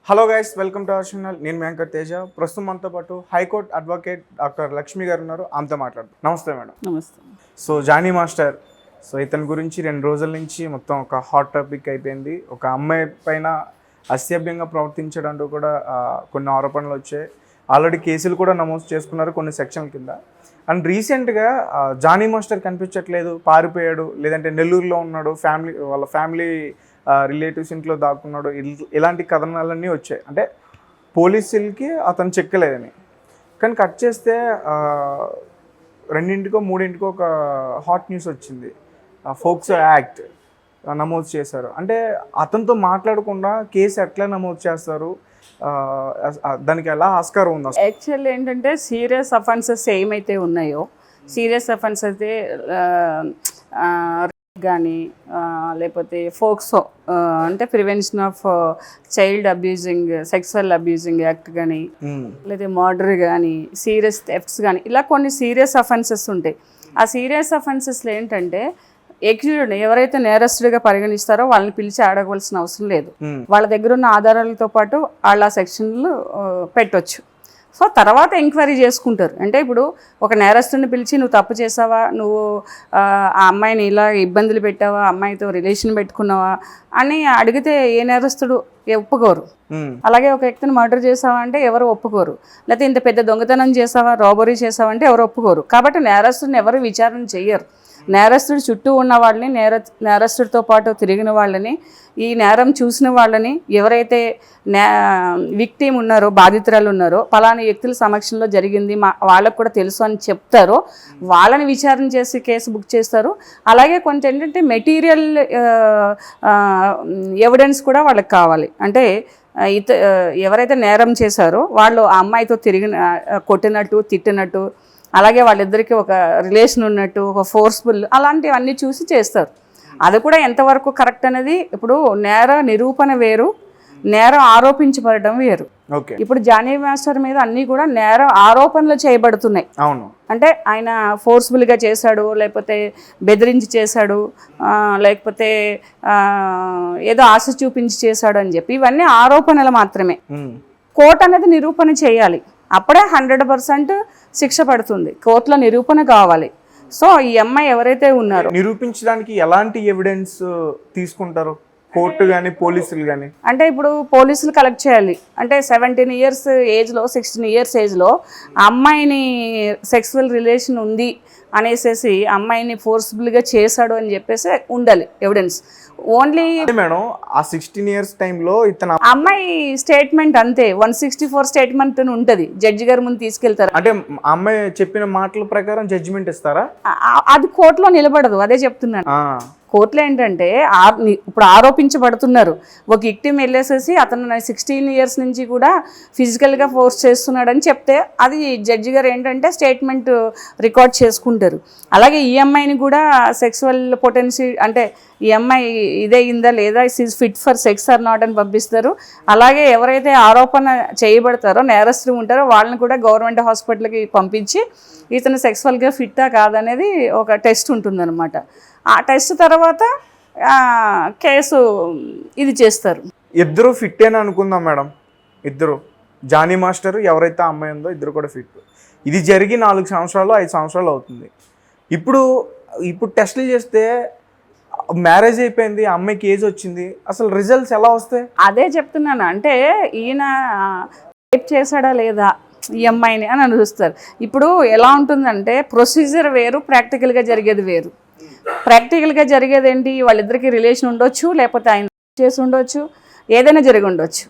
Hello guys, welcome to our channel. నేను మీ anchor Teja. ప్రస్తుతం మనతో పాటు హైకోర్టు అడ్వకేట్ డాక్టర్ లక్ష్మి గారు ఉన్నారు. ఆమెతో మాట్లాడుతాం. నమస్తే మేడం. నమస్తే. సో జానీ మాస్టర్, సో ఇతని గురించి 2 రోజుల నుంచి మొత్తం ఒక హాట్ టాపిక్ అయిపోయింది. ఒక అమ్మాయి పైన అసభ్యంగా ప్రవర్తించడంతో కూడా కొన్ని ఆరోపణలు వచ్చాయి. ఆల్రెడీ కేసులు కూడా నమోదు చేసుకున్నారు కొన్ని సెక్షన్ల కింద. అండ్ రీసెంట్గా జానీ మాస్టర్ కనిపించట్లేదు, పారిపోయాడు, లేదంటే నెల్లూరులో ఉన్నాడు, వాళ్ళ ఫ్యామిలీ రిలేటివ్స్ ఇంట్లో దాక్కున్నాడు, ఇలాంటి కథనాలన్నీ వచ్చాయి. అంటే పోలీసులకి అతను చెక్కలేదని. కానీ కట్ చేస్తే 2 3 ఒక హాట్ న్యూస్ వచ్చింది. ఫోక్సో యాక్ట్ నమోదు చేశారు. అంటే అతనితో మాట్లాడకుండా కేసు ఎట్లా నమోదు చేస్తారు, దానికి ఎలా ఆస్కారం ఉంది? యాక్చువల్ ఏంటంటే సీరియస్ అఫెన్సెస్ ఏమైతే ఉన్నాయో, సీరియస్ అఫెన్స్ అయితే కానీ లేకపోతే ఫోక్సో అంటే prevention of child abusing, sexual abusing act కానీ, లేదా మర్డర్ కానీ, సీరియస్ థెఫ్ట్స్ కానీ, ఇలా కొన్ని సీరియస్ అఫెన్సెస్ ఉంటాయి. ఆ సీరియస్ అఫెన్సెస్లో ఏంటంటే ఎక్యూజ్డ్ ఎవరైతే నేరస్తుడిగా పరిగణిస్తారో వాళ్ళని పిలిచి అడగవలసిన అవసరం లేదు. వాళ్ళ దగ్గర ఉన్న ఆధారాలతో పాటు వాళ్ళ సెక్షన్లు పెట్టొచ్చు. సో తర్వాత ఎంక్వైరీ చేసుకుంటారు. అంటే ఇప్పుడు ఒక నేరస్తుడిని పిలిచి నువ్వు తప్పు చేసావా, నువ్వు ఆ అమ్మాయిని ఇలా ఇబ్బందులు పెట్టావా, అమ్మాయితో రిలేషన్ పెట్టుకున్నావా అని అడిగితే ఏ నేరస్తుడు ఒప్పుకోరు. అలాగే ఒక వ్యక్తిని మర్డర్ చేసావా అంటే ఎవరు ఒప్పుకోరు. లేకపోతే ఇంత పెద్ద దొంగతనం చేసావా, రాబరీ చేసావా అంటే ఎవరు ఒప్పుకోరు. కాబట్టి నేరస్తుడిని ఎవరు విచారణ చెయ్యరు. నేరస్తుడు చుట్టూ ఉన్న వాళ్ళని, నేరస్తుడితో పాటు తిరిగిన వాళ్ళని, ఈ నేరం చూసిన వాళ్ళని, ఎవరైతే విక్టిమ్ ఉన్నారో, బాధితురాలు ఉన్నారో, పలానా వ్యక్తుల సమక్షంలో జరిగింది, వాళ్ళకు కూడా తెలుసు అని చెప్తారో వాళ్ళని విచారణ చేసి కేసు బుక్ చేస్తారు. అలాగే కొంచెం ఏంటంటే మెటీరియల్ ఎవిడెన్స్ కూడా వాళ్ళకి కావాలి. అంటే ఎవరైతే నేరం చేశారో వాళ్ళు ఆ అమ్మాయితో కొట్టినట్టు, తిట్టినట్టు, అలాగే వాళ్ళిద్దరికీ ఒక రిలేషన్ ఉన్నట్టు, ఒక ఫోర్స్ఫుల్, అలాంటివన్నీ చూసి చేస్తారు. అది కూడా ఎంతవరకు కరెక్ట్ అనేది ఇప్పుడు నేర నిరూపణ వేరు, నేరం ఆరోపించబడడం వేరు. ఇప్పుడు జానీ మాస్టర్ మీద అన్నీ కూడా నేర ఆరోపణలు చేయబడుతున్నాయి. అవును. అంటే ఆయన ఫోర్స్ఫుల్గా చేశాడు, లేకపోతే బెదిరించి చేశాడు, లేకపోతే ఏదో ఆశ చూపించి చేశాడు అని చెప్పి, ఇవన్నీ ఆరోపణలు మాత్రమే. కోర్టు అనేది నిరూపణ చేయాలి. అప్పుడే 100% శిక్ష పడుతుంది. కోర్టులో నిరూపణ కావాలి. సో ఈ అమ్మాయి ఎవరైతే ఉన్నారో నిరూపించడానికి ఎలాంటి ఎవిడెన్స్ తీసుకుంటారు కోర్టు కానీ పోలీసులు కానీ? అంటే ఇప్పుడు పోలీసులు కలెక్ట్ చేయాలి. అంటే 17 years ఏజ్లో, 16 years ఏజ్లో అమ్మాయిని సెక్సువల్ రిలేషన్ ఉంది అనేసి అమ్మాయిని ఫోర్స్ఫుల్గా చేశాడు అని చెప్పేసి ఉండాలి ఎవిడెన్స్. ఓన్లీ మేడం ఆ 16 years టైంలో ఇతను అమ్మాయి స్టేట్మెంట్ అంతే, 164 స్టేట్మెంట్ ఉంటుంది, జడ్జి గారి ముందు తీసుకెళ్తారు. అంటే అమ్మాయి చెప్పిన మాటల ప్రకారం జడ్జిమెంట్ ఇస్తారా? అది కోర్టులో నిలబడదు. అదే చెప్తున్నాను. కోర్టులో ఏంటంటే ఇప్పుడు ఆరోపించబడుతున్నారు. ఒక విక్టిమ్ వెళ్ళేసేసి అతను 16 years నుంచి కూడా ఫిజికల్గా ఫోర్స్ చేస్తున్నాడని చెప్తే అది జడ్జి గారు ఏంటంటే స్టేట్మెంట్ రికార్డ్ చేసుకుంటారు. అలాగే ఈ అమ్మాయిని కూడా సెక్సువల్ పొటెన్షియల్, అంటే ఈ అమ్మాయి ఇదే అయిందా లేదా, is fit for sex or not అని పంపిస్తారు. అలాగే ఎవరైతే ఆరోపణ చేయబడతారో, నేరస్తులు ఉంటారో వాళ్ళని కూడా గవర్నమెంట్ హాస్పిటల్కి పంపించి ఇతను సెక్సువల్గా ఫిట్టా కాదనేది ఒక టెస్ట్ ఉంటుందన్నమాట. ఆ టెస్ట్ తర్వాత కేసు ఇది చేస్తారు. ఇద్దరు ఫిట్ అని అనుకుందాం మేడం. ఇద్దరు, జానీ మాస్టర్ ఎవరైతే అమ్మాయి ఉందో ఇద్దరు కూడా ఫిట్. ఇది జరిగి 4 సంవత్సరాలు 5 సంవత్సరాలు అవుతుంది. ఇప్పుడు టెస్టులు చేస్తే మ్యారేజ్ అయిపోయింది, అమ్మాయికి ఏజ్ వచ్చింది, అసలు రిజల్ట్స్ ఎలా వస్తాయి? అదే చెప్తున్నాను. అంటే ఈయన రేప్ చేశాడా లేదా ఈ అమ్మాయిని అని చూస్తారు. ఇప్పుడు ఎలా ఉంటుందంటే ప్రొసీజర్ వేరు, ప్రాక్టికల్గా జరిగేది వేరు. ప్రాక్టికల్గా జరిగేది ఏంటి, వాళ్ళిద్దరికి రిలేషన్ ఉండొచ్చు, లేకపోతే ఆయన చేసి ఉండొచ్చు, ఏదైనా జరిగి ఉండొచ్చు.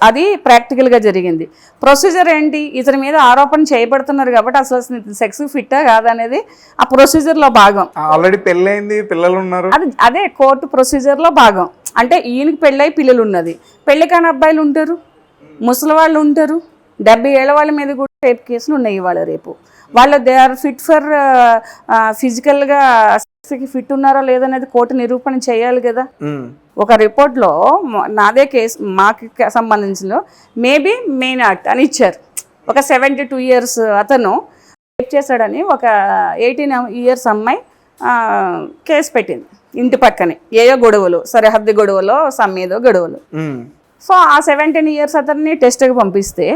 అది ప్రాక్టికల్గా జరిగింది. ప్రొసీజర్ ఏంటి, ఇతని మీద ఆరోపణ చేయబడుతున్నారు కాబట్టి అసలు సెక్స్ ఫిట్టా కాదనేది ఆ ప్రొసీజర్లో భాగం. ఆల్రెడీ పెళ్ళైంది, పిల్లలు ఉన్నారు, అదే కోర్టు ప్రొసీజర్లో భాగం. అంటే ఈయనకి పెళ్ళై పిల్లలు ఉన్నది, పెళ్లి కాని అబ్బాయిలు ఉంటారు, ముసలి వాళ్ళు ఉంటారు, 70 ఏళ్ల వాళ్ళ మీద కూడా రేప్ కేసులు ఉన్నాయి ఇవాళ రేపు. వాళ్ళు దే ఆర్ ఫిట్ ఫర్ ఫిజికల్గా ఫిట్ ఉన్నారో లేదనేది కోర్టు నిరూపణ చేయాలి కదా. ఒక రిపోర్ట్లో నాదే కేసు, మాకు సంబంధించిన మేబీ మెయిన్ యాక్ట్ అని ఇచ్చారు. ఒక 72 years అతను రేప్ చేశాడని ఒక 18 years అమ్మాయి కేసు పెట్టింది ఇంటి పక్కనే. ఏయో గొడవలు, సరిహద్దు గొడవలో, సమ్మేదో గొడవలు. సో ఆ 17 years అతన్ని టెస్ట్కి పంపిస్తే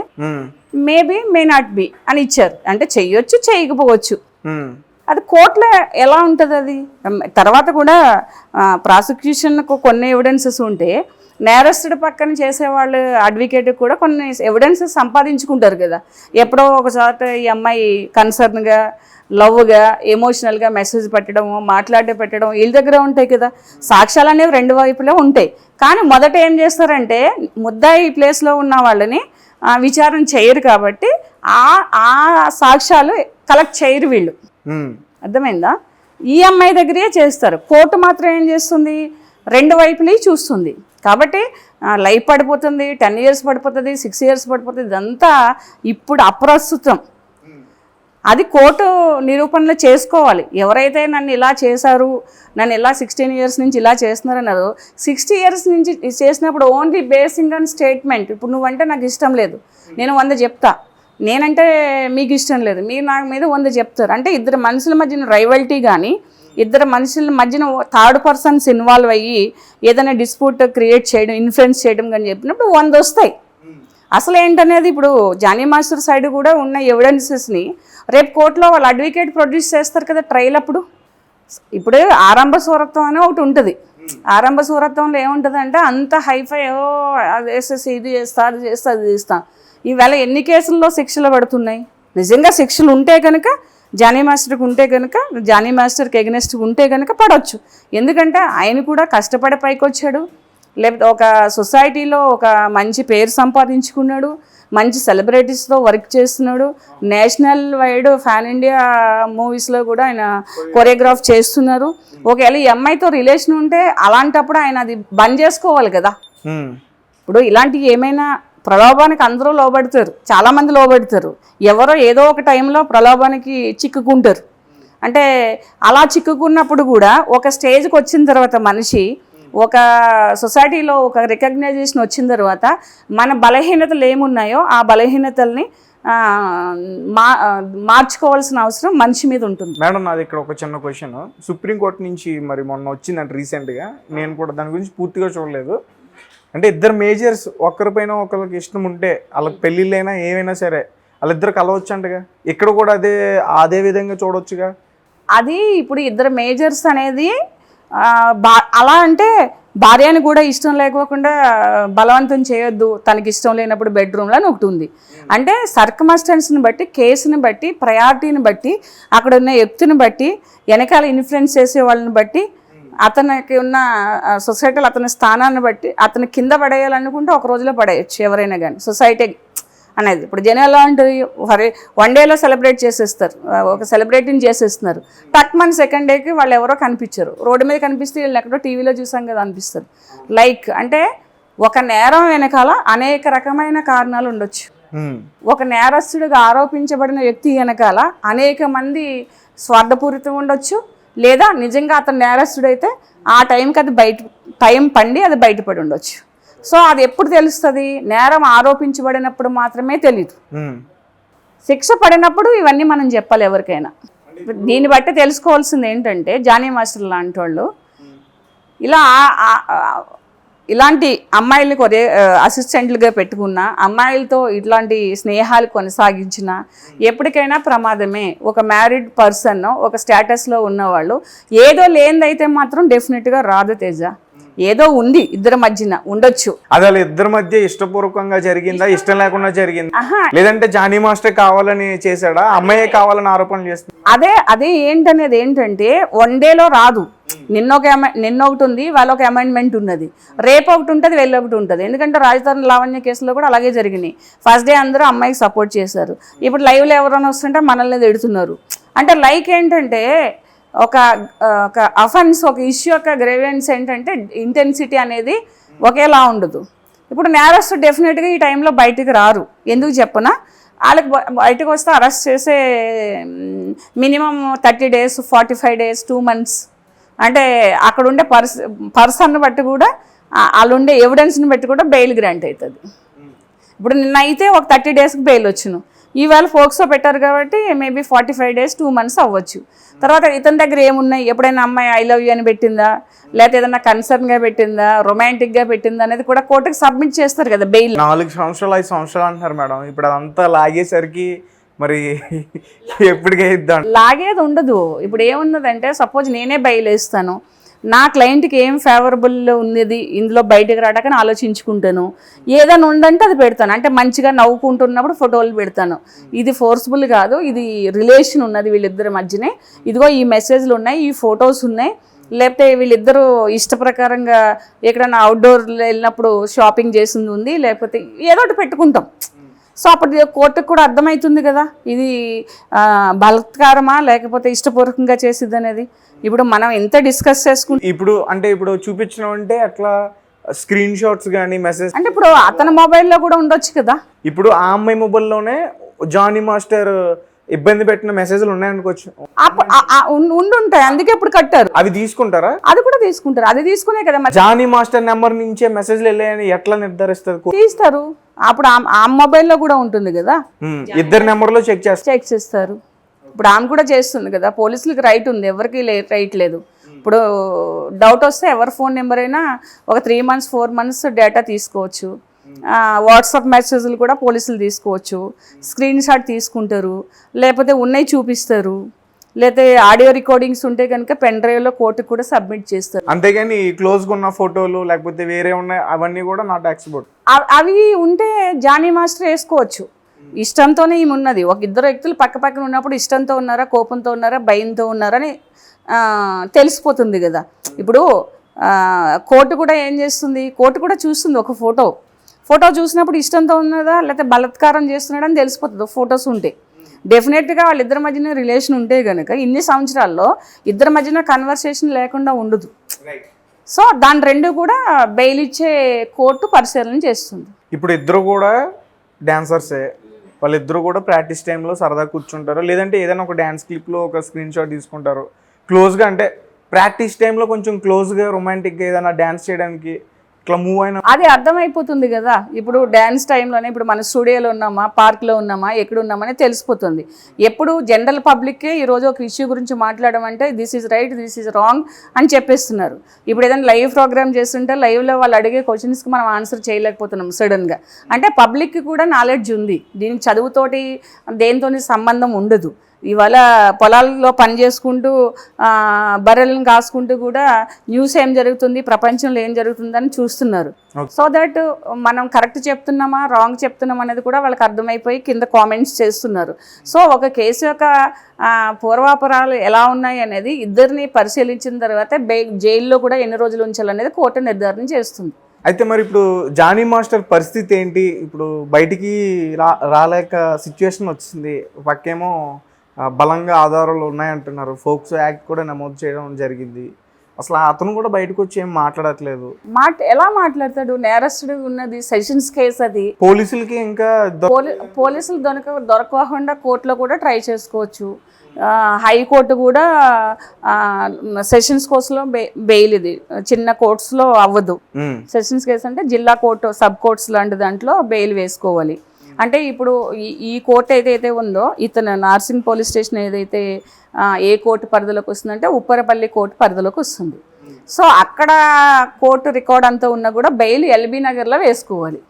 మేబీ మే నాట్ బి అని ఇచ్చారు. అంటే చెయ్యొచ్చు చేయకపోవచ్చు. అది కోర్టులో ఎలా ఉంటుంది అది? తర్వాత కూడా ప్రాసిక్యూషన్కు కొన్ని ఎవిడెన్సెస్ ఉంటే నేరస్తుడి పక్కన చేసేవాళ్ళు అడ్వకేట్ కూడా కొన్ని ఎవిడెన్సెస్ సంపాదించుకుంటారు కదా. ఎప్పుడో ఒకసారి ఈ అమ్మాయి కన్సర్న్గా, లవ్గా, ఎమోషనల్గా మెసేజ్ పెట్టడము, పెట్టడం వీళ్ళ దగ్గర ఉంటాయి కదా. సాక్ష్యాలు అనేవి రెండు వైపులే ఉంటాయి. కానీ మొదట ఏం చేస్తారంటే ముద్దాయి ప్లేస్లో ఉన్న వాళ్ళని విచారణ చేయరు కాబట్టి ఆ సాక్ష్యాలు కలెక్ట్ చేయరు వీళ్ళు. అర్థమైందా? ఈ అమ్మాయి దగ్గరే చేస్తారు. కోర్టు మాత్రం ఏం చేస్తుంది, రెండు వైపులే చూస్తుంది. కాబట్టి లైఫ్ పడిపోతుంది, 10 years పడిపోతుంది, 6 years పడిపోతుంది. ఇదంతా ఇప్పుడు అప్రస్తుతం. అది కోర్టు నిరూపణలు చేసుకోవాలి. ఎవరైతే నన్ను ఇలా చేశారు, నన్ను ఇలా 16 years నుంచి ఇలా చేస్తున్నారన్నారు, 60 years నుంచి చేసినప్పుడు ఓన్లీ బేసింగ్ ఆన్ స్టేట్మెంట్. ఇప్పుడు నువ్వంటే నాకు ఇష్టం లేదు, నేను 100 చెప్తా, నేనంటే మీకు ఇష్టం లేదు, మీరు నాకు మీద 100 చెప్తారు. అంటే ఇద్దరు మనుషుల మధ్యన రైవల్టీ కానీ, ఇద్దరు మనుషుల మధ్యన థర్డ్ పర్సన్స్ ఇన్వాల్వ్ అయ్యి ఏదైనా డిస్ప్యూట్ క్రియేట్ చేయడం, ఇన్ఫ్లుయెన్స్ చేయడం కానీ చెప్పినప్పుడు 100 వస్తాయి. అసలు ఏంటనేది ఇప్పుడు జానీ మాస్టర్ సైడ్ కూడా ఉన్న ఎవిడెన్సెస్ని రేపు కోర్టులో వాళ్ళు అడ్వకేట్ ప్రొడ్యూస్ చేస్తారు కదా ట్రయల్ అప్పుడు. ఇప్పుడు ఆరంభ సూరత్వం అని ఒకటి ఉంటుంది. ఆరంభ సూరత్వంలో ఏముంటుంది అంటే అంత హైఫై, అది వేసేసి ఇది చేస్తా, అది చేస్తా, అది చేస్తా. ఈవేళ ఎన్ని కేసుల్లో శిక్షలు పడుతున్నాయి? నిజంగా శిక్షలు ఉంటే కనుక, జానీ మాస్టర్కి ఉంటే కనుక, జానీ మాస్టర్కి ఎగనెస్ట్గా ఉంటే కనుక పడవచ్చు. ఎందుకంటే ఆయన కూడా కష్టపడి పైకి వచ్చాడు, లేకపోతే ఒక సొసైటీలో ఒక మంచి పేరు సంపాదించుకున్నాడు, మంచి సెలబ్రిటీస్తో వర్క్ చేస్తున్నాడు, నేషనల్ వైడ్ ఫ్యాన్ ఇండియా మూవీస్లో కూడా ఆయన కొరియోగ్రాఫ్ చేస్తున్నారు. ఒకవేళ ఈ అమ్మాయితో రిలేషన్ ఉంటే అలాంటప్పుడు ఆయన అది బంద్ చేసుకోవాలి కదా. ఇప్పుడు ఇలాంటివి ఏమైనా ప్రలోభానికి అందరూ లోబడతారు, చాలామంది లోబడతారు. ఎవరో ఏదో ఒక టైంలో ప్రలోభానికి చిక్కుకుంటారు. అంటే అలా చిక్కుకున్నప్పుడు కూడా ఒక స్టేజ్కి వచ్చిన తర్వాత మనిషి ఒక సొసైటీలో ఒక రికగ్నైజేషన్ వచ్చిన తర్వాత మన బలహీనతలు ఏమున్నాయో ఆ బలహీనతల్ని మార్చుకోవాల్సిన అవసరం మనిషి మీద ఉంటుంది. మేడం, నాది ఇక్కడ ఒక చిన్న క్వశ్చన్. సుప్రీంకోర్టు నుంచి మరి మొన్న వచ్చిందంటే రీసెంట్గా, నేను కూడా దాని గురించి పూర్తిగా చూడలేదు. అంటే ఇద్దరు మేజర్స్ ఒకరిపైన ఒకరికి ఇష్టం ఉంటే వాళ్ళకి పెళ్ళిళ్ళైనా ఏమైనా సరే వాళ్ళిద్దరు కలవచ్చు అంటగా. ఇక్కడ కూడా అదే విధంగా చూడొచ్చుగా. అది ఇప్పుడు ఇద్దరు మేజర్స్ అనేది అలా అంటే భార్యని కూడా ఇష్టం లేకోకుండా బలవంతం చేయొద్దు, తనకి ఇష్టం లేనప్పుడు బెడ్రూమ్లో అని ఒకటి ఉంది. అంటే సర్కమస్టెన్స్ని బట్టి, కేసుని బట్టి, ప్రయారిటీని బట్టి, అక్కడ ఉన్న వ్యక్తిని బట్టి, వెనకాల ఇన్ఫ్లుయెన్స్ చేసే వాళ్ళని బట్టి, అతనికి ఉన్న సొసైటీలో అతని స్థానాన్ని బట్టి అతని కింద పడేయాలనుకుంటే ఒక రోజులో పడేయచ్చు ఎవరైనా కానీ. సొసైటీ అనేది ఇప్పుడు జనాలు ఉంటుంది, 1 dayలో సెలబ్రేట్ చేసేస్తారు, ఒక సెలబ్రేటింగ్ చేసేస్తున్నారు. టక్మన్ సెకండ్ డేకి వాళ్ళు ఎవరో కనిపించరు, రోడ్డు మీద కనిపిస్తే వీళ్ళు ఎక్కడో టీవీలో చూసాం కదా అనిపిస్తుంది. లైక్ అంటే ఒక నేరం వెనకాల అనేక రకమైన కారణాలు ఉండొచ్చు. ఒక నేరస్తుడిగా ఆరోపించబడిన వ్యక్తి వెనకాల అనేక మంది స్వార్థపూరితం ఉండొచ్చు, లేదా నిజంగా అతను నేరస్తుడైతే ఆ టైంకి అది టైం పండి అది బయటపడి ఉండొచ్చు. సో అది ఎప్పుడు తెలుస్తుంది? నేరం ఆరోపించబడినప్పుడు మాత్రమే తెలియదు. శిక్ష పడినప్పుడు ఇవన్నీ మనం చెప్పాలి ఎవరికైనా. దీన్ని బట్టి తెలుసుకోవాల్సింది ఏంటంటే జానీ మాస్టర్ లాంటి వాళ్ళు ఇలాంటి అమ్మాయిల్ని అసిస్టెంట్లుగా పెట్టుకున్న, అమ్మాయిలతో ఇట్లాంటి స్నేహాలు కొనసాగించిన ఎప్పటికైనా ప్రమాదమే. ఒక మ్యారీడ్ పర్సన్, ఒక స్టేటస్లో ఉన్నవాళ్ళు ఏదో లేనిదైతే మాత్రం డెఫినెట్గా రాదు తేజ. ఏదో ఉంది ఇద్దరి మధ్యన ఉండొచ్చు. అది వాళ్ళ ఇద్దరి మధ్య ఇష్టపూర్వకంగా జరిగిందా, ఇష్టం లేకుండా జరిగిందా, లేదంటే జానీ మాస్టర్ కావాలని చేశాడా, అమ్మాయి కావాలని ఆరోపణలు చేస్తుంది? అదే ఏంటనేది ఏంటంటే 1 dayలో రాదు. నిన్న ఒకటి ఉంది, వాళ్ళ ఒక అమెండ్మెంట్ ఉన్నది, రేపు ఒకటి ఉంటుంది, వెళ్ళి ఒకటి ఉంటుంది. ఎందుకంటే రాజధాని లావణ్య కేసులో కూడా అలాగే జరిగినాయి. ఫస్ట్ డే అందరూ అమ్మాయికి సపోర్ట్ చేశారు, ఇప్పుడు లైవ్లో ఎవరైనా వస్తుంటే మనల్ని తిడుతున్నారు. అంటే లైక్ ఏంటంటే ఒక అఫెన్స్, ఒక ఇష్యూ యొక్క గ్రేవియన్స్ ఏంటంటే ఇంటెన్సిటీ అనేది ఒకేలా ఉండదు. ఇప్పుడు నేరస్తుడు డెఫినెట్గా ఈ టైంలో బయటికి రారు. ఎందుకు చెప్పనా, వాళ్ళకి బయటకు వస్తే అరెస్ట్ చేసే మినిమం 30 days, 45 days, 2 months. అంటే అక్కడ ఉండే పర్సన్ బట్టి కూడా, వాళ్ళు ఉండే ఎవిడెన్స్ని బట్టి కూడా బెయిల్ గ్రాంట్ అవుతుంది. ఇప్పుడు నిన్న అయితే ఒక 30 daysకి బెయిల్ వచ్చును, ఈవేళ ఫోక్సో పెట్టారు కాబట్టి మేబీ 45 days 2 months అవ్వచ్చు. తర్వాత ఇతని దగ్గర ఏమున్నాయి, ఎప్పుడైనా అమ్మాయి ఐ లవ్ యూ అని పెట్టిందా, లేకపోతే ఏదైనా కన్సర్న్గా పెట్టిందా, రొమాంటిక్గా పెట్టిందా అనేది కూడా కోర్టుకి సబ్మిట్ చేస్తారు కదా బెయిల్. 4 సంవత్సరాలు 5 సంవత్సరాలు అంటున్నారు మేడం. ఇప్పుడు అదంతా లాగేసరికి మరి ఎప్పటికే ఇద్దాం లాగేది ఉండదు. ఇప్పుడు ఏమున్నదంటే సపోజ్ నేనే బెయిల్ వేస్తాను, నా క్లయింట్కి ఏం ఫేవరబుల్ ఉన్నది ఇందులో బయటకు రావడానికి ఆలోచించుకుంటాను, ఏదైనా ఉందంటే అది పెడతాను. అంటే మంచిగా నవ్వుకుంటున్నప్పుడు ఫోటోలు పెడతాను. ఇది ఫోర్స్ఫుల్ కాదు, ఇది రిలేషన్ ఉన్నది వీళ్ళిద్దరి మధ్యనే, ఇదిగో ఈ మెసేజ్లు ఉన్నాయి, ఈ ఫొటోస్ ఉన్నాయి, లేకపోతే వీళ్ళిద్దరూ ఇష్ట ప్రకారంగా ఎక్కడైనా అవుట్డోర్ వెళ్ళినప్పుడు షాపింగ్ చేసింది ఉంది, లేకపోతే ఏదో ఒకటి పెట్టుకుంటాం. సో అప్పుడు కోర్టుకు కూడా అర్థమవుతుంది కదా ఇది బలాత్కారమా లేకపోతే ఇష్టపూర్వకంగా చేసిద్ది అనేది. ఇప్పుడు మనం ఎంత డిస్కస్ చేసుకుంటాం. ఇప్పుడు చూపించడం అంటే అట్లా స్క్రీన్ షాట్స్ కానీ మెసేజ్ అంటే ఇప్పుడు అతని మొబైల్లో కూడా ఉండొచ్చు కదా. ఇప్పుడు ఆ అమ్మాయి మొబైల్లోనే జానీ మాస్టర్ ఇబ్బంది పెట్టిన మెసేజ్లు ఉన్నాయనుకోవచ్చు, ఉండుంటాయి, అందుకే ఇప్పుడు కట్టారు. అవి తీసుకుంటారా? అది కూడా తీసుకుంటారు. అది తీసుకునే కదా మరి జానీ మాస్టర్ నెంబర్ నుంచే మెసేజ్లు వెళ్ళాయని ఎట్లా నిర్ధారిస్తారు? తీస్తారు. అప్పుడు ఆ మొబైల్లో కూడా ఉంటుంది కదా, ఇద్దరు నెంబర్లో చెక్ చేస్తారు. ఇప్పుడు ఆమె కూడా చేస్తుంది కదా, పోలీసులకి రైట్ ఉంది, ఎవరికి రైట్ లేదు. ఇప్పుడు డౌట్ వస్తే ఎవరి ఫోన్ నెంబర్ అయినా ఒక 3 months 4 months డేటా తీసుకోవచ్చు. వాట్సాప్ మెసేజ్లు కూడా పోలీసులు తీసుకోవచ్చు, స్క్రీన్ షాట్ తీసుకుంటారు, లేకపోతే ఉన్నాయి చూపిస్తారు, లేకపోతే ఆడియో రికార్డింగ్స్ ఉంటే కనుక పెన్ డ్రైవ్లో కోర్టుకు కూడా సబ్మిట్ చేస్తారు. అంతేగాని క్లోజ్గా ఉన్న ఫోటోలు లేకపోతే వేరే ఉన్నాయి అవన్నీ కూడా నాట్ యాక్సెప్టబుల్. అవి ఉంటే జానీ మాస్టర్ వేసుకోవచ్చు. ఇష్టంతోనే ఈమె ఉన్నది. ఒక ఇద్దరు వ్యక్తులు పక్క పక్కన ఉన్నప్పుడు ఇష్టంతో ఉన్నారా, కోపంతో ఉన్నారా, భయంతో ఉన్నారా అని తెలిసిపోతుంది కదా. ఇప్పుడు కోర్టు కూడా ఏం చేస్తుంది, కోర్టు కూడా చూస్తుంది. ఒక ఫోటో చూసినప్పుడు ఇష్టంతో ఉన్నదా లేకపోతే బలాత్కారం చేస్తున్నాడని తెలిసిపోతుంది ఫొటోస్ ఉంటే. డెఫినెట్గా వాళ్ళిద్దరి మధ్యన రిలేషన్ ఉంటే కనుక ఇన్ని సంవత్సరాల్లో ఇద్దరి మధ్యన కన్వర్సేషన్ లేకుండా ఉండదు. సో దాని రెండు కూడా బెయిల్ ఇచ్చే కోర్టు పరిశీలన చేస్తుంది. ఇప్పుడు ఇద్దరు కూడా డాన్సర్సే, వాళ్ళిద్దరు కూడా ప్రాక్టీస్ టైంలో సరదా కూర్చుంటారు, లేదంటే ఏదైనా ఒక డ్యాన్స్ క్లిప్లో ఒక స్క్రీన్ షాట్ తీసుకుంటారు క్లోజ్గా. అంటే ప్రాక్టీస్ టైంలో కొంచెం క్లోజ్గా రొమాంటిక్గా ఏదైనా డ్యాన్స్ చేయడానికి ఇట్లా మూవ్ అయినా అది అర్థమైపోతుంది కదా. ఇప్పుడు డ్యాన్స్ టైంలోనే ఇప్పుడు మన స్టూడియోలో ఉన్నామా, పార్క్లో ఉన్నామా, ఎక్కడ ఉన్నామని తెలిసిపోతుంది. ఎప్పుడు జనరల్ పబ్లిక్కే ఈరోజు ఒక ఇష్యూ గురించి మాట్లాడమంటే this is right, this is wrong అని చెప్పేస్తున్నారు. ఇప్పుడు ఏదైనా లైవ్ ప్రోగ్రామ్ చేస్తుంటే లైవ్లో వాళ్ళు అడిగే క్వశ్చన్స్కి మనం ఆన్సర్ చేయలేకపోతున్నాం సడన్గా. అంటే పబ్లిక్కి కూడా నాలెడ్జ్ ఉంది, దీనికి చదువుతోటి దేనితోని సంబంధం ఉండదు. ఇవాళ పొలాల్లో పని చేసుకుంటూ బర్రెలను కాసుకుంటూ కూడా న్యూస్ ఏం జరుగుతుంది, ప్రపంచంలో ఏం జరుగుతుందని చూస్తున్నారు. సో దట్ మనం కరెక్ట్ చెప్తున్నామా రాంగ్ చెప్తున్నామా అనేది కూడా వాళ్ళకి అర్థమైపోయి కింద కామెంట్స్ చేస్తున్నారు. సో ఒక కేసు యొక్క పూర్వాపరాలు ఎలా ఉన్నాయి అనేది ఇద్దరిని పరిశీలించిన తర్వాత జైల్లో కూడా ఎన్ని రోజులు ఉంచాలనేది కోర్టు నిర్ధారణ చేస్తుంది. అయితే మరి ఇప్పుడు జానీ మాస్టర్ పరిస్థితి ఏంటి? ఇప్పుడు బయటికి రాలేక సిచ్యువేషన్ వచ్చింది, పక్కేమో బలంగా ఆధారాలు ఉన్నాయంటున్నారు, ఫోక్సో యాక్ట్ కూడా నమోదు చేయడం జరిగింది. అసలు అతను కూడా బయటకు వచ్చి ఏం మాట్లాడట్లేదు. ఎలా మాట్లాడతాడు? నేరస్తుడు ఉన్నది సెషన్స్ కేసు, అది పోలీసులకి ఇంకా పోలీసులు దొరకకుండా కోర్టులో కూడా ట్రై చేసుకోవచ్చు. హైకోర్టు కూడా సెషన్స్ కోర్సులో బెయిల్, ఇది చిన్న కోర్ట్స్లో అవ్వదు. సెషన్స్ కేసు అంటే జిల్లా కోర్టు, సబ్ కోర్ట్స్ లాంటి దాంట్లో బెయిల్ వేసుకోవాలి. అంటే ఇప్పుడు ఈ కోర్టు ఏదైతే ఉందో, ఇతను నార్సింగ్ పోలీస్ స్టేషన్ ఏదైతే ఏ కోర్టు పరిధిలోకి వస్తుందంటే ఉప్పరపల్లి కోర్టు పరిధిలోకి వస్తుంది. సో అక్కడ కోర్టు రికార్డ్ అంతా ఉన్నా కూడా బెయిల్ ఎల్బీ నగర్లో వేసుకోవాలి,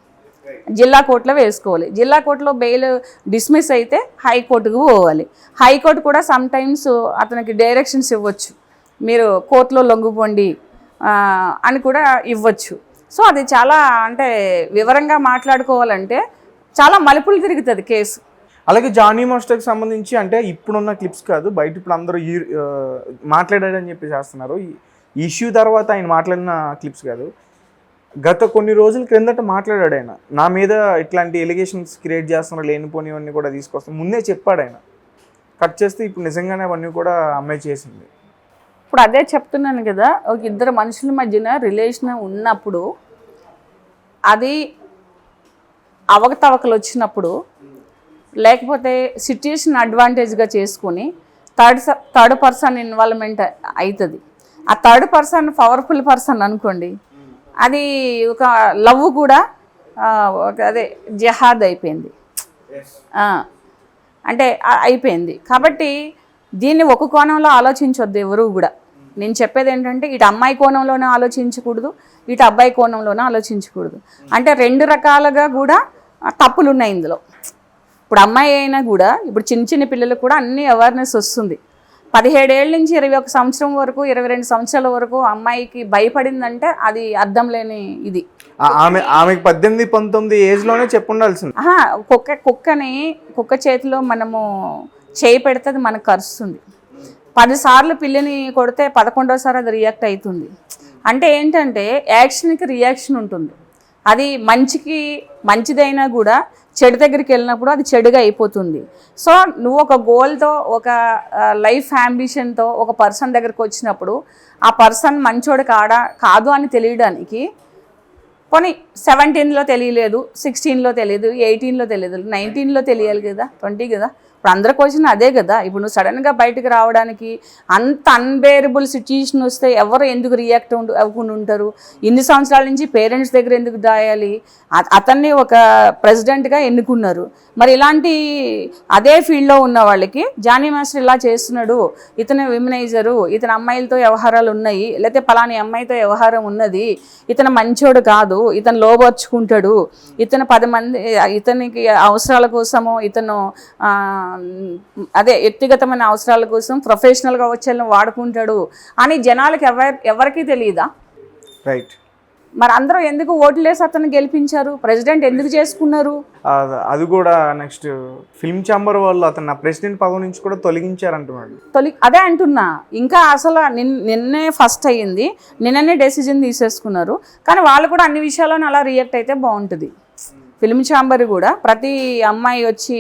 జిల్లా కోర్టులో వేసుకోవాలి. జిల్లా కోర్టులో బెయిల్ డిస్మిస్ అయితే హైకోర్టుకు పోవాలి. హైకోర్టు కూడా సమ్ టైమ్స్ అతనికి డైరెక్షన్స్ ఇవ్వచ్చు, మీరు కోర్టులో లొంగిపోండి అని కూడా ఇవ్వచ్చు. సో అది చాలా అంటే వివరంగా మాట్లాడుకోవాలంటే చాలా మలుపులు తిరుగుతుంది కేసు. అలాగే జానీ మాస్టర్కి సంబంధించి అంటే ఇప్పుడున్న క్లిప్స్ కాదు, బయట ఇప్పుడు అందరూ మాట్లాడాడని చెప్పి చేస్తున్నారు. ఈ ఇష్యూ తర్వాత ఆయన మాట్లాడిన క్లిప్స్ కాదు, గత కొన్ని రోజుల క్రిందట మాట్లాడాడు ఆయన. నా మీద ఇట్లాంటి ఎలిగేషన్స్ క్రియేట్ చేస్తున్నారు, లేనిపోనివన్నీ కూడా తీసుకొస్తాను ముందే చెప్పాడు ఆయన. కట్ చేస్తే ఇప్పుడు నిజంగానే అవన్నీ కూడా అమ్మాయి చేసింది. ఇప్పుడు అదే చెప్తున్నాను కదా, ఒక ఇద్దరు మనుషుల మధ్యన రిలేషన్ ఉన్నప్పుడు అది అవకతవకలు వచ్చినప్పుడు, లేకపోతే సిచ్యుయేషన్ అడ్వాంటేజ్గా చేసుకొని థర్డ్ పర్సన్ ఇన్వాల్వ్మెంట్ అవుతుంది. ఆ థర్డ్ పర్సన్ పవర్ఫుల్ పర్సన్ అనుకోండి, అది ఒక లవ్ కూడా అదే జహాద్ అయిపోయింది. అంటే అయిపోయింది. కాబట్టి దీన్ని ఒక కోణంలో ఆలోచించొద్దు ఎవరు కూడా. నేను చెప్పేది ఏంటంటే ఇటు అమ్మాయి కోణంలోనే ఆలోచించకూడదు, ఇటు అబ్బాయి కోణంలోనే ఆలోచించకూడదు. అంటే రెండు రకాలుగా కూడా తప్పులు ఉన్నాయి ఇందులో. ఇప్పుడు అమ్మాయి అయినా కూడా ఇప్పుడు చిన్న చిన్న పిల్లలకు కూడా అన్ని అవేర్నెస్ వస్తుంది. 17 ఏళ్ళ నుంచి 21 సంవత్సరం వరకు 22 సంవత్సరాల వరకు అమ్మాయికి భయపడిందంటే అది అర్థం లేని ఇది. ఆమెకి 18-19 ఏజ్లోనే చెప్పుండాల్సింది. కుక్క చేతిలో మనము చేయి పెడితే అది మనకు కరుస్తుంది. 10 సార్లు పిల్లని కొడితే 11వసారి అది రియాక్ట్ అవుతుంది. అంటే ఏంటంటే యాక్షన్కి రియాక్షన్ ఉంటుంది. అది మంచిదైనా కూడా చెడు దగ్గరికి వెళ్ళినప్పుడు అది చెడుగా అయిపోతుంది. సో నువ్వు ఒక గోల్తో, ఒక లైఫ్ అంబిషన్తో ఒక పర్సన్ దగ్గరికి వచ్చినప్పుడు ఆ పర్సన్ మంచోడు కాదు అని తెలియడానికి పోనీ 17లో తెలియలేదు, 16లో తెలియదు, 18లో తెలియదు, 19లో తెలియాలి కదా, 20 కదా. ఇప్పుడు అందరి క్వశ్చన్ అదే కదా. ఇప్పుడు నువ్వు సడన్గా బయటకు రావడానికి అంత అన్బేరబుల్ సిచ్యుయేషన్ వస్తే ఎవరు ఎందుకు రియాక్ట్ అవ్వకుండా ఉంటారు? ఇన్ని సంవత్సరాల నుంచి పేరెంట్స్ దగ్గర ఎందుకు దాయాలి? అతన్ని ఒక ప్రెసిడెంట్గా ఎన్నుకున్నారు. మరి ఇలాంటి అదే ఫీల్డ్లో ఉన్న వాళ్ళకి జానీ మాస్టర్ ఇలా చేస్తున్నాడు, ఇతను విమనైజరు, ఇతను అమ్మాయిలతో వ్యవహారాలు ఉన్నాయి, లేకపోతే పలాని అమ్మాయితో వ్యవహారం ఉన్నది, ఇతను మంచోడు కాదు, ఇతను లోబర్చుకుంటాడు, ఇతను 10 మంది ఇతనికి అవసరాల కోసము ఇతను వ్యక్తిగతమైన అవసరాల కోసం ప్రొఫెషనల్గా వచ్చేళ్ళని వాడుకుంటాడు అని జనాలకు ఎవరికీ తెలియదా? రైట్. మరి అందరూ ఎందుకు ఓట్లేసి అతను గెలిపించారు? ప్రెసిడెంట్ ఎందుకు చేసుకున్నారు? అది కూడా నెక్స్ట్ ఫిల్మ్ ఛాంబర్ వాళ్ళు అతను ప్రెసిడెంట్ పదవి నుంచి కూడా తొలగించారంటున్నాడు. అదే అంటున్నా. ఇంకా అసలు నిన్నే ఫస్ట్ అయ్యింది, నిన్ననే డెసిజన్ తీసేసుకున్నారు. కానీ వాళ్ళు కూడా అన్ని విషయాలను అలా రియాక్ట్ అయితే బాగుంటుంది. ఫిల్మ్ ఛాంబర్ కూడా ప్రతి అమ్మాయి వచ్చి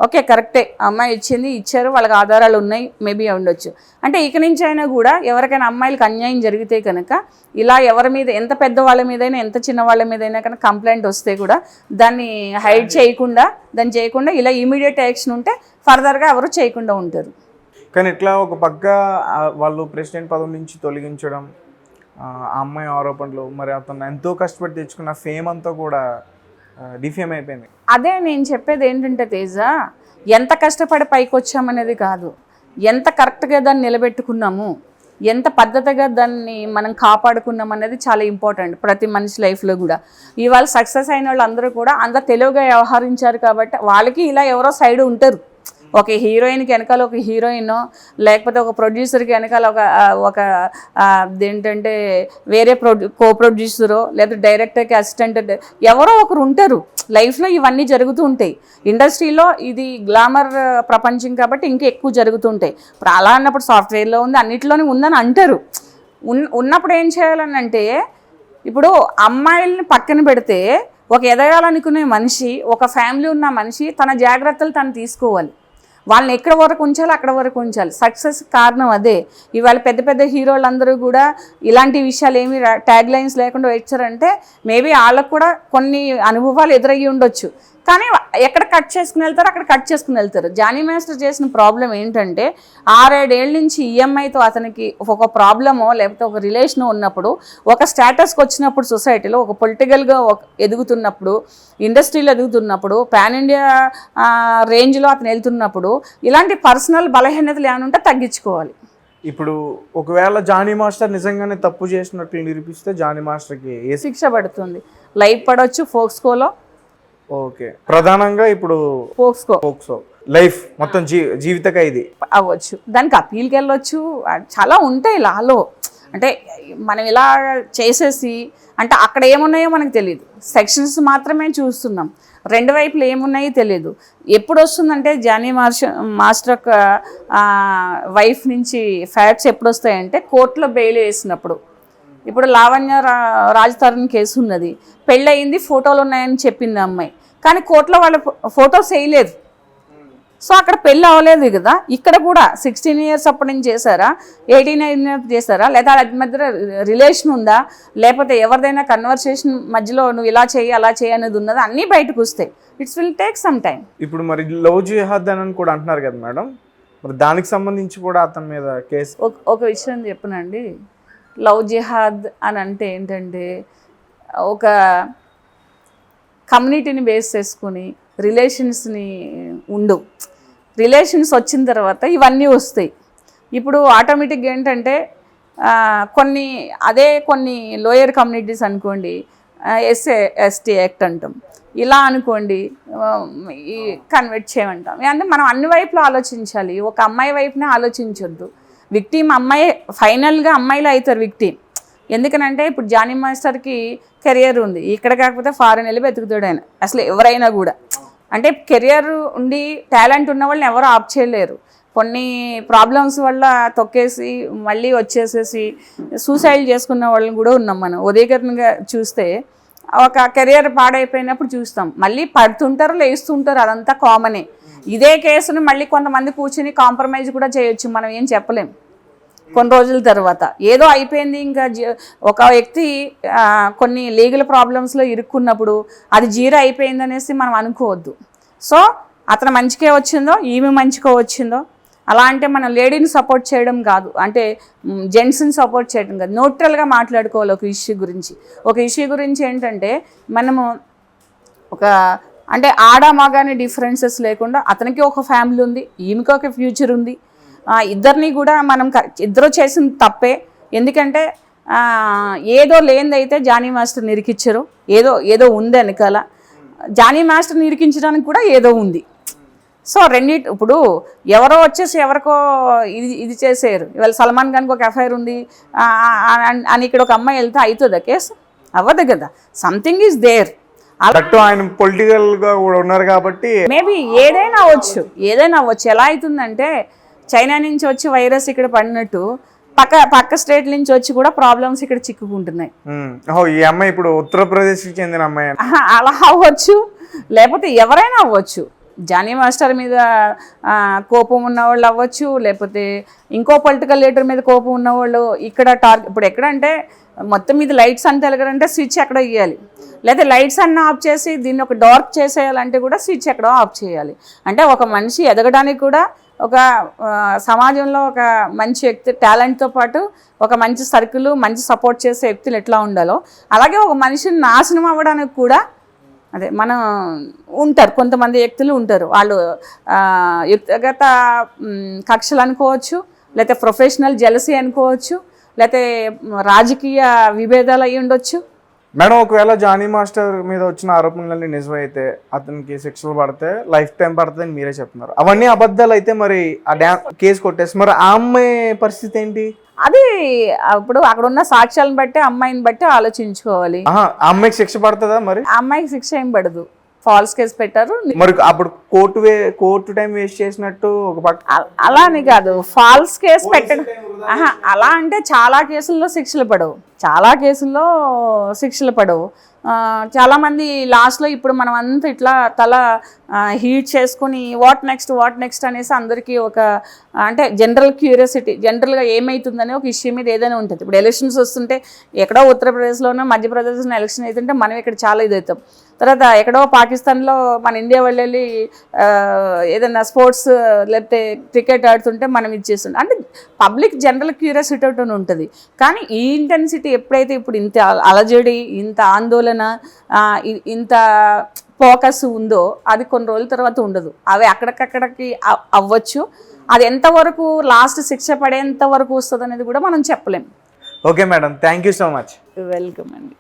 ఓకే కరెక్టే, అమ్మాయి ఇచ్చారు, వాళ్ళకి ఆధారాలు ఉన్నాయి, మేబీ ఉండొచ్చు అంటే ఇక నుంచి అయినా కూడా ఎవరికైనా అమ్మాయిలకు అన్యాయం జరిగితే కనుక ఇలా ఎవరి మీద, ఎంత పెద్ద వాళ్ళ మీదైనా ఎంత చిన్న వాళ్ళ మీదైనా కనుక కంప్లైంట్ వస్తే కూడా దాన్ని హైడ్ చేయకుండా ఇలా ఇమీడియట్ యాక్షన్ ఉంటే ఫర్దర్గా ఎవరు చేయకుండా ఉంటారు. కానీ ఇట్లా ఒక పక్క వాళ్ళు ప్రెసిడెంట్ పదవి నుంచి తొలగించడం, ఆ అమ్మాయి ఆరోపణలు, మరి అతను ఎంతో కష్టపడి తెచ్చుకున్న ఫేమ్ అంతా కూడా డిఫేమ్ అయిపోయింది. అదే నేను చెప్పేది ఏంటంటే తేజ, ఎంత కష్టపడి పైకి వచ్చామనేది కాదు, ఎంత కరెక్ట్గా దాన్ని నిలబెట్టుకున్నాము, ఎంత పద్ధతిగా దాన్ని మనం కాపాడుకున్నాం అనేది చాలా ఇంపార్టెంట్ ప్రతి మనిషి లైఫ్లో కూడా. ఇవాళ సక్సెస్ అయిన వాళ్ళు అందరూ కూడా అంత తెలివిగా వ్యవహరించారు కాబట్టి వాళ్ళకి ఇలా ఎవరో సైడ్ ఉంటారు. ఒక హీరోయిన్కి వెనకాల ఒక హీరోయిన్, లేకపోతే ఒక ప్రొడ్యూసర్కి వెనకాల ఒక ఏంటంటే వేరే కో ప్రొడ్యూసరో లేకపోతే డైరెక్టర్కి అసిస్టెంట్ ఎవరో ఒకరు ఉంటారు. లైఫ్లో ఇవన్నీ జరుగుతూ ఉంటాయి. ఇండస్ట్రీలో ఇది గ్లామర్ ప్రపంచం కాబట్టి ఇంకా ఎక్కువ జరుగుతుంటాయి. ఇప్పుడు అలా అన్నప్పుడు సాఫ్ట్వేర్లో ఉంది, అన్నిటిలోనే ఉందని అంటారు. ఉన్నప్పుడు ఏం చేయాలని అంటే, ఇప్పుడు అమ్మాయిల్ని పక్కన పెడితే ఒక ఎదగాలనుకునే మనిషి, ఒక ఫ్యామిలీ ఉన్న మనిషి తన జాగ్రత్తలు తను తీసుకోవాలి. వాళ్ళని ఎక్కడ వరకు ఉంచాలో అక్కడ వరకు ఉంచాలి. సక్సెస్ కారణం అదే. ఇవాళ పెద్ద పెద్ద హీరోలు అందరూ కూడా ఇలాంటి విషయాలు ఏమి ట్యాగ్ లైన్స్ లేకుండా వచ్చారంటే మేబీ వాళ్ళకు కూడా కొన్ని అనుభవాలు ఎదురయ్యి ఉండొచ్చు. కానీ ఎక్కడ కట్ చేసుకుని వెళ్తారో అక్కడ కట్ చేసుకుని వెళ్తారు. జానీ మాస్టర్ చేసిన ప్రాబ్లం ఏంటంటే 6-7 ఏళ్ళ నుంచి ఈఎంఐతో అతనికి ఒక ప్రాబ్లమో లేకపోతే ఒక రిలేషనో ఉన్నప్పుడు, ఒక స్టేటస్కి వచ్చినప్పుడు, సొసైటీలో ఒక పొలిటికల్గా ఎదుగుతున్నప్పుడు, ఇండస్ట్రీలో ఎదుగుతున్నప్పుడు, పాన్ ఇండియా రేంజ్లో అతను వెళ్తున్నప్పుడు ఇలాంటి పర్సనల్ బలహీనతలు ఏమైనా ఉంటే తగ్గించుకోవాలి. ఇప్పుడు ఒకవేళ జానీ మాస్టర్ నిజంగానే తప్పు చేసినట్లు నిరూపిస్తే జానీ మాస్టర్కి ఏ శిక్ష పడుతుంది? లైఫ్ పడవచ్చు ఫోక్స్కోలో. ఓకే, ప్రధానంగా ఇప్పుడు పోక్సో లైఫ్ మొత్తం జీవిత ఖైదీ అవ్వచ్చు. దానికి అప్పీల్కి వెళ్ళొచ్చు, చాలా ఉంటాయి లాలో. అంటే మనం ఇలా చేసేసి అంటే అక్కడ ఏమున్నాయో మనకు తెలియదు, సెక్షన్స్ మాత్రమే చూస్తున్నాం, రెండు వైపులు ఏమున్నాయో తెలియదు. ఎప్పుడు వస్తుందంటే జానీ మాస్టర్ యొక్క వైఫ్ నుంచి ఫ్యాక్ట్స్ ఎప్పుడు వస్తాయంటే కోర్టులో బెయిల్ వేసినప్పుడు. ఇప్పుడు లావణ్య రాజతరుణ్ కేసు ఉన్నది, పెళ్ళయింది, ఫోటోలు ఉన్నాయని చెప్పింది అమ్మాయి, కానీ కోర్టులో వాళ్ళ ఫోటోస్ వేయలేదు. సో అక్కడ పెళ్ళి అవ్వలేదు కదా. ఇక్కడ కూడా 16 ఇయర్స్ అప్పటి నుంచి చేశారా, 18 ఇయర్స్ చేశారా, లేదా అది మధ్య రిలేషన్ ఉందా, లేకపోతే ఎవరిదైనా కన్వర్సేషన్ మధ్యలో నువ్వు ఇలా చేయి అలా చేయి అనేది ఉన్నది, అన్నీ బయటకు వస్తాయి. It's will take some time. ఇప్పుడు మరి లవ్ జిహాద్ అని కూడా అంటున్నారు కదా మేడం, మరి దానికి సంబంధించి కూడా అతని మీద కేసు. ఒక విషయం చెప్పనండి, లవ్ జిహాద్ అని అంటే ఏంటంటే ఒక కమ్యూనిటీని బేస్ చేసుకుని రిలేషన్స్ని ఉండవు. రిలేషన్స్ వచ్చిన తర్వాత ఇవన్నీ వస్తాయి. ఇప్పుడు ఆటోమేటిక్గా ఏంటంటే కొన్ని లోయర్ కమ్యూనిటీస్ అనుకోండి, ఎస్ఏ ఎస్టీ యాక్ట్ అంటాం, ఇలా అనుకోండి ఈ కన్వర్ట్ చేయమంటాం. అంటే మనం అన్ని వైపులో ఆలోచించాలి, ఒక అమ్మాయి వైపునే ఆలోచించొద్దు. విక్టిమ్ అమ్మాయి, ఫైనల్గా అమ్మాయిలు అవుతారు విక్టిమ్. ఎందుకనంటే ఇప్పుడు జానీ మాస్టర్కి కెరియర్ ఉంది, ఇక్కడ కాకపోతే ఫారెన్ వెళ్ళి వెతుకుతాడు ఆయన. అసలు ఎవరైనా కూడా అంటే కెరియర్ ఉండి టాలెంట్ ఉన్న వాళ్ళని ఎవరు ఆప్ చేయలేరు. కొన్ని ప్రాబ్లమ్స్ వల్ల తొక్కేసి మళ్ళీ వచ్చేసేసి సూసైడ్ చేసుకున్న వాళ్ళని కూడా ఉన్నాం. మనం ఉదయకరణగా చూస్తే ఒక కెరియర్ పాడైపోయినప్పుడు చూస్తాం, మళ్ళీ పడుతుంటారు లేస్తుంటారు, అదంతా కామనే. ఇదే కేసును మళ్ళీ కొంతమంది కూర్చుని కాంప్రమైజ్ కూడా చేయొచ్చు, మనం ఏం చెప్పలేం. కొన్ని రోజుల తర్వాత ఏదో అయిపోయింది, ఇంకా ఒక వ్యక్తి కొన్ని లీగల్ ప్రాబ్లమ్స్లో ఇరుక్కున్నప్పుడు అది జీరో అయిపోయింది అనేసి మనం అనుకోవద్దు. సో అతను మంచికే వచ్చిందో ఈమె మంచికో వచ్చిందో అలా అంటే మనం లేడీని సపోర్ట్ చేయడం కాదు, అంటే జెంట్స్ని సపోర్ట్ చేయడం కాదు, న్యూట్రల్గా మాట్లాడుకోవాలి ఒక ఇష్యూ గురించి. ఏంటంటే మనము అంటే ఆడ మగాని డిఫరెన్సెస్ లేకుండా అతనికి ఒక ఫ్యామిలీ ఉంది, ఈమెకి ఒక ఫ్యూచర్ ఉంది, ఇద్దరిని కూడా ఇద్దరు చేసిన తప్పే. ఎందుకంటే ఏదో లేనిదైతే జానీ మాస్టర్ నిరికిచ్చారు, ఏదో ఉంది వెనకాల. జానీ మాస్టర్ నిరికించడానికి కూడా ఏదో ఉంది. సో ఇప్పుడు ఎవరో వచ్చేసి ఎవరికో ఇది చేసారు. ఇవాళ సల్మాన్ ఖాన్కి ఒక ఎఫ్ఐఆర్ ఉంది అని ఇక్కడ ఒక అమ్మాయి వెళ్తే అవుతుందా కేసు? అవ్వదు కదా. Something is there. ఆయన పొలిటికల్ గా కూడా ఉన్నారు కాబట్టి మేబీ ఏదైనా అవ్వచ్చు. ఎలా అవుతుందంటే చైనా నుంచి వచ్చి వైరస్ ఇక్కడ పడినట్టు పక్క స్టేట్ నుంచి వచ్చి కూడా ప్రాబ్లమ్స్ ఇక్కడ చిక్కుకుంటున్నాయి. ఈ అమ్మాయి ఇప్పుడు ఉత్తరప్రదేశ్కి చెందిన అమ్మాయి అలా అవ్వచ్చు, లేకపోతే ఎవరైనా అవ్వచ్చు. జానీ మాస్టర్ మీద కోపం ఉన్నవాళ్ళు అవ్వచ్చు, లేకపోతే ఇంకో పొలిటికల్ లీడర్ మీద కోపం ఉన్నవాళ్ళు ఇక్కడ ఇప్పుడు ఎక్కడంటే మొత్తం మీద లైట్స్ అంతా వెలగాలంటే స్విచ్ ఎక్కడో ఇవ్వాలి, లేదా లైట్స్ అన్న ఆఫ్ చేసి దీన్ని ఒక డార్క్ చేసేయాలంటే కూడా స్విచ్ ఎక్కడో ఆఫ్ చేయాలి. అంటే ఒక మనిషి ఎదగడానికి కూడా ఒక సమాజంలో ఒక మంచి వ్యక్తి టాలెంట్తో పాటు ఒక మంచి సర్కిల్, మంచి సపోర్ట్ చేసే వ్యక్తులు ఎట్లా ఉండాలో అలాగే ఒక మనిషిని నాశనం అవ్వడానికి కూడా మనం ఉంటారు. కొంతమంది వ్యక్తులు ఉంటారు, వాళ్ళు వ్యక్తిగత కక్షలు అనుకోవచ్చు, లేకపోతే ప్రొఫెషనల్ జెలసీ అనుకోవచ్చు, లేకపోతే రాజకీయ విభేదాలు అయ్యి ఉండొచ్చు. మేడం, ఒకవేళ జానీ మాస్టర్ మీద వచ్చిన ఆరోపణలన్నీ నిజమైతే అతనికి శిక్షలు పడితే లైఫ్ టైం పడుతుందని మీరే చెప్తున్నారు. అవన్నీ అబద్ధాలు అయితే మరి కేసు కొట్టేసి మరి ఆ అమ్మాయి పరిస్థితి ఏంటి? అది ఇప్పుడు అక్కడ ఉన్న సాక్ష్యాలను బట్టి అమ్మాయిని బట్టి ఆలోచించుకోవాలి. అమ్మాయికి శిక్ష పడుతుందా? మరి అమ్మాయికి శిక్ష ఏం పడదు, ఫాల్స్ కేసు పెట్టారు. మరి అప్పుడు కోర్టు టైం వేస్ట్ చేసినట్టు ఒక పక్క అలా అని కాదు, ఫాల్స్ కేసు పెట్టడం అలా అంటే చాలా కేసుల్లో శిక్షలు పడవు. చాలామంది లాస్ట్లో ఇప్పుడు మనం అంతా ఇట్లా తల హీట్ చేసుకుని వాట్ నెక్స్ట్ అనేసి అందరికీ ఒక అంటే జనరల్ క్యూరియాసిటీ, జనరల్గా ఏమవుతుందని ఒక ఇష్యూ మీద ఏదైనా ఉంటుంది. ఇప్పుడు ఎలక్షన్స్ వస్తుంటే ఎక్కడో ఉత్తరప్రదేశ్లోనో మధ్యప్రదేశ్లో ఎలక్షన్ అవుతుంటే మనం ఇక్కడ చాలా ఇదవుతాం. తర్వాత ఎక్కడో పాకిస్తాన్లో మన ఇండియా వాళ్ళు వెళ్ళి ఏదైనా స్పోర్ట్స్ లేకపోతే క్రికెట్ ఆడుతుంటే మనం ఇచ్చేస్తుంటాం. అంటే పబ్లిక్ జనరల్ క్యూరియాసిటీ ఒకటి ఉంటుంది. కానీ ఈ ఇంటెన్సిటీ ఎప్పుడైతే ఇప్పుడు ఇంత అలజడి, ఇంత ఆందోళన, ఇంత ఫోకస్ ఉందో అది కొన్ని రోజుల తర్వాత ఉండదు. అవి అక్కడికక్కడికి అవ్వచ్చు. అది ఎంతవరకు లాస్ట్ శిక్ష పడేంత వరకు వస్తుంది అనేది కూడా మనం చెప్పలేం. Okay madam, thank you so much. Welcome అండి.